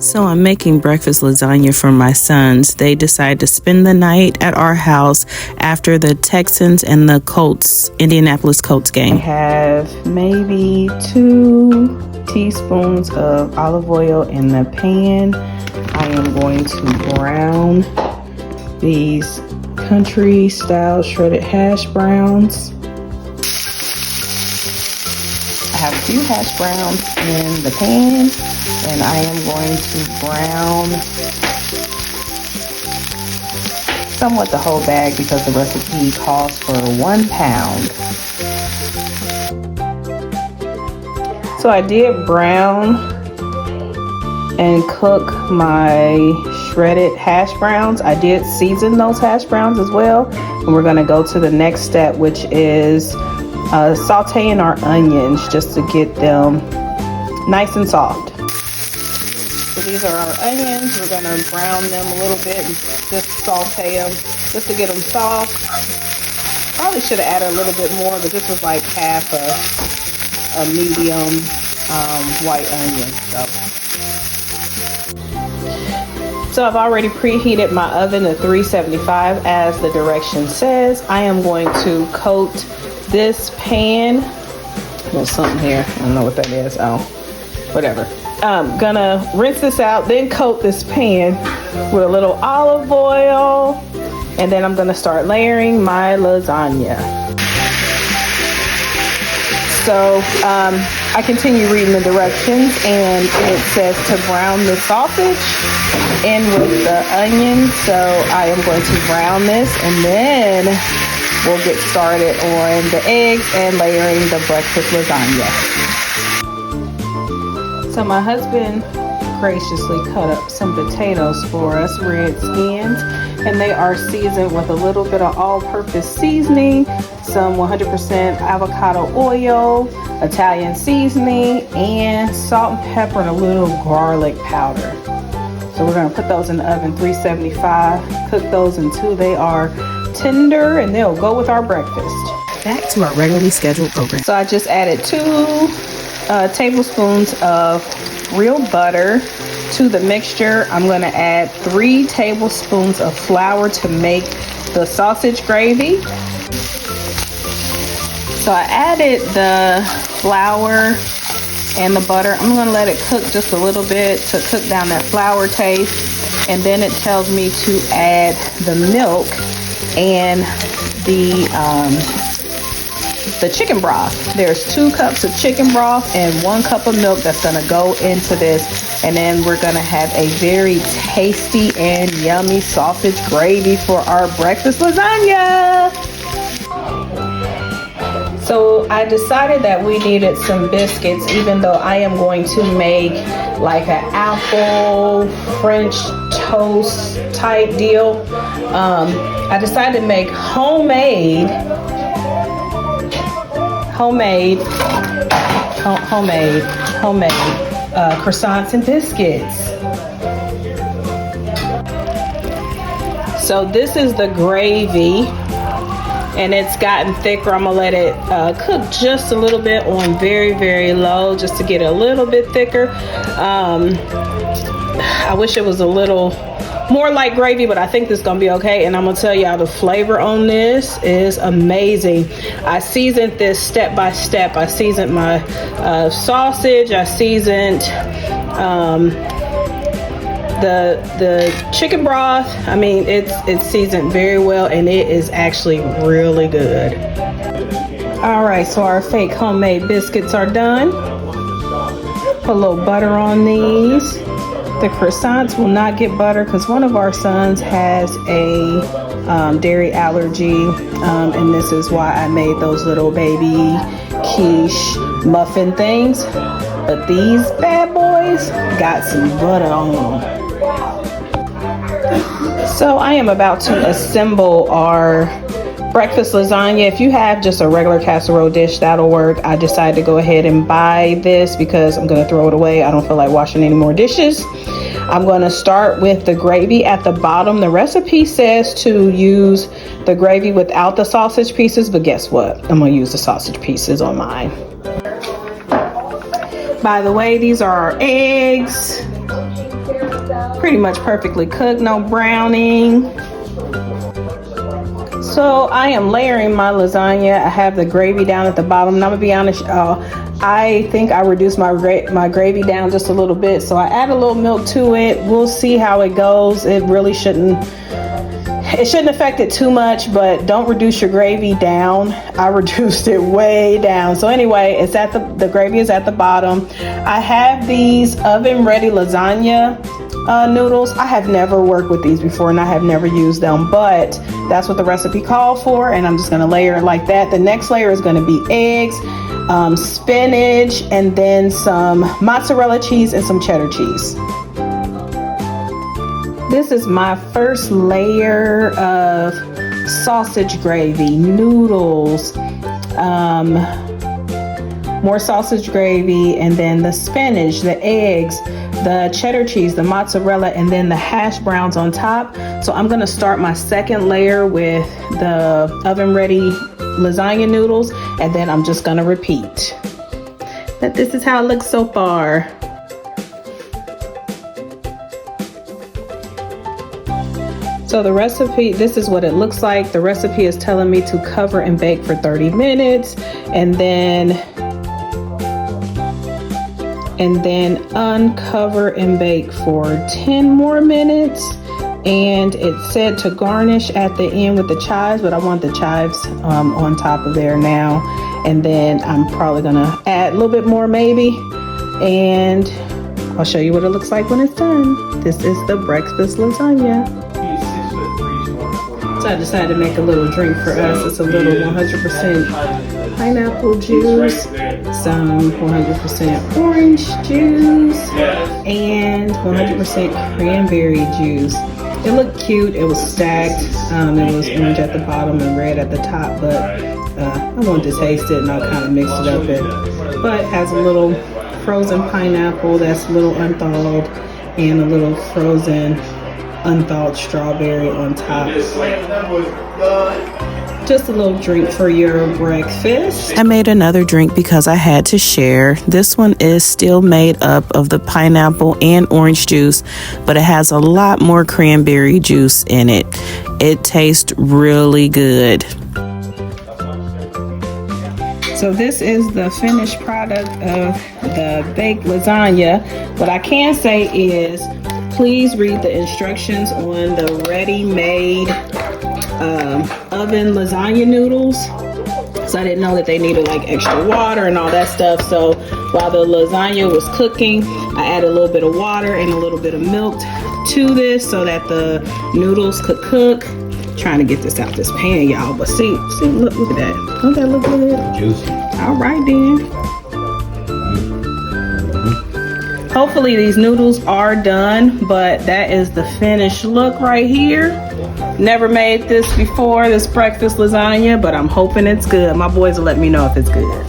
So I'm making breakfast lasagna for my sons. They decide to spend the night at our house after the Texans and the Colts, Indianapolis Colts game. I have maybe 2 teaspoons of olive oil in the pan. I am going to brown these country style shredded hash browns. I have a few hash browns in the pan, and I am going to brown somewhat the whole bag because the recipe calls for 1 pound. So I did brown and cook my shredded hash browns. I did season those hash browns as well, and we're going to go to the next step, which is sauteing our onions just to get them nice and soft. So these are our onions. We're going to brown them a little bit and just saute them just to get them soft. Probably should have added a little bit more, but this was like half a medium white onion. So I've already preheated my oven to 375 as the direction says. I am going to coat this pan. There's something here. I don't know what that is. Oh, whatever. I'm gonna rinse this out, then coat this pan with a little olive oil, and then I'm gonna start layering my lasagna. So I continue reading the directions, and it says to brown the sausage in with the onion. So I am going to brown this, and then we'll get started on the eggs and layering the breakfast lasagna. So my husband graciously cut up some potatoes for us, red skins, and they are seasoned with a little bit of all-purpose seasoning, some 100% avocado oil, Italian seasoning, and salt and pepper and a little garlic powder. So we're going to put those in the oven 375, cook those until they are tender, and they'll go with our breakfast. Back to our regularly scheduled program. So I just added 2 tablespoons of real butter to the mixture. I'm going to add 3 tablespoons of flour to make the sausage gravy. So I added the flour and the butter. I'm going to let it cook just a little bit to cook down that flour taste, and then it tells me to add the milk and the chicken broth. There's 2 cups of chicken broth and 1 cup of milk that's going to go into this, and then we're going to have a very tasty and yummy sausage gravy for our breakfast lasagna. So I decided that we needed some biscuits, even though I am going to make like an apple French toast type deal. I decided to make homemade croissants and biscuits. So this is the gravy, and it's gotten thicker. I'm gonna let it cook just a little bit on very, very low, just to get it a little bit thicker. I wish it was a little more like gravy, but I think this is gonna be okay. And I'm gonna tell y'all, the flavor on this is amazing. I seasoned this step by step. I seasoned my sausage. I seasoned the chicken broth. I mean, it's seasoned very well, and it is actually really good. All right, so our fake homemade biscuits are done. Put a little butter on these. The croissants will not get butter because one of our sons has a dairy allergy, and this is why I made those little baby quiche muffin things. But these bad boys got some butter on them. So I am about to assemble our breakfast lasagna. If you have just a regular casserole dish, that'll work. I decided to go ahead and buy this because I'm going to throw it away. I don't feel like washing any more dishes. I'm going to start with the gravy at the bottom. The recipe says to use the gravy without the sausage pieces, but guess what? I'm going to use the sausage pieces on mine. By the way, these are our eggs. pretty much perfectly cooked, no browning. So I am layering my lasagna. I have the gravy down at the bottom, and I'm gonna be honest, y'all, I think I reduced my gravy down just a little bit, so I add a little milk to it. We'll see how it goes. It really shouldn't affect it too much, but don't reduce your gravy down. I reduced it way down. So anyway, it's at the gravy is at the bottom. I have these oven ready lasagna noodles. I have never worked with these before, and I have never used them, but that's what the recipe called for, and I'm just gonna layer it like that. The next layer is gonna be eggs, spinach, and then some mozzarella cheese and some cheddar cheese. This is my first layer of sausage gravy, noodles, more sausage gravy, and then the spinach, the eggs, the cheddar cheese, the mozzarella, and then the hash browns on top. So I'm gonna start my second layer with the oven ready lasagna noodles, and then I'm just gonna repeat. But this is how it looks so far. So the recipe, this is what it looks like. The recipe is telling me to cover and bake for 30 minutes and then uncover and bake for 10 more minutes. And it said to garnish at the end with the chives, but I want the chives on top of there now. And then I'm probably gonna add a little bit more maybe. And I'll show you what it looks like when it's done. This is the breakfast lasagna. So I decided to make a little drink for us. It's a little 100% pineapple juice, some 100% orange juice, and 100% cranberry juice. It looked cute. It was stacked. It was orange at the bottom and red at the top, but I wanted to taste it, and I kind of mixed it up. But it has a little frozen pineapple that's a little unthawed, and a little frozen unthawed strawberry on top. Just a little drink for your breakfast. I made another drink because I had to share. This one is still made up of the pineapple and orange juice, but it has a lot more cranberry juice in it. It tastes really good. So this is the finished product of the baked lasagna. What I can say is, please read the instructions on the ready-made oven lasagna noodles. So I didn't know that they needed like extra water and all that stuff. So while the lasagna was cooking, I added a little bit of water and a little bit of milk to this so that the noodles could cook. Trying to get this out this pan, y'all. But see, look at that. Don't that look good? Juicy. All right then. Hopefully these noodles are done, but that is the finished look right here. Never made this before, this breakfast lasagna, but I'm hoping it's good. My boys will let me know if it's good.